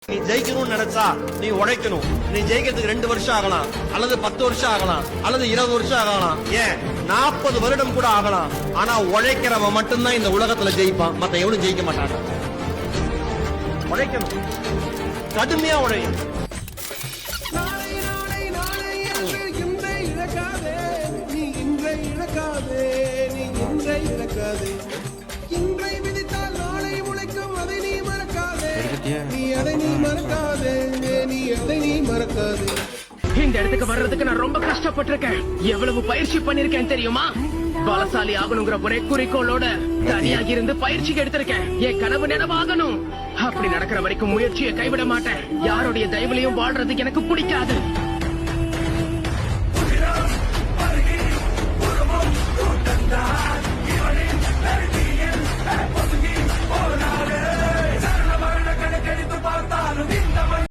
நீ ஜெயிக்கணும்னு நினைச்சா நீ உழைக்கணும். நீ ஜெயிக்கிறதுக்கு 2 வருஷம் ஆகலாம், அல்லது 10 வருஷம் ஆகலாம், அல்லது 20 வருஷம் ஆகலாம், ஏன் 40 வருடம் கூட ஆகலாம். ஆனா உழைக்கிறவன் மட்டும்தான் இந்த உலகத்துல ஜெயிப்பான், மத்த எவனும் ஜெயிக்க மாட்டாங்க. உழைக்கணும், கடுமையா உழைக்கணும். இன்றை விதித்தால் நாளை உழைக்கும், அதை நீ மறக்காதே. நீ அதை நீ மறக்காதே, நீ அதை நீ மறக்காதே. இந்த இடத்துக்கு வர்றதுக்கு நான் ரொம்ப கஷ்டப்பட்டிருக்கேன். எவ்வளவு பயிற்சி பண்ணிருக்கேன் தெரியுமா? பலசாலி ஆகணுங்கிற ஒரே குறிக்கோளோட தனியாக இருந்து பயிற்சிக்கு எடுத்திருக்கேன். என் கனவு நினைவாகணும். அப்படி நடக்கிற வரைக்கும் முயற்சியை கைவிட மாட்டேன். யாருடைய தயவுலையும் வாழ்றது எனக்கு பிடிக்காது.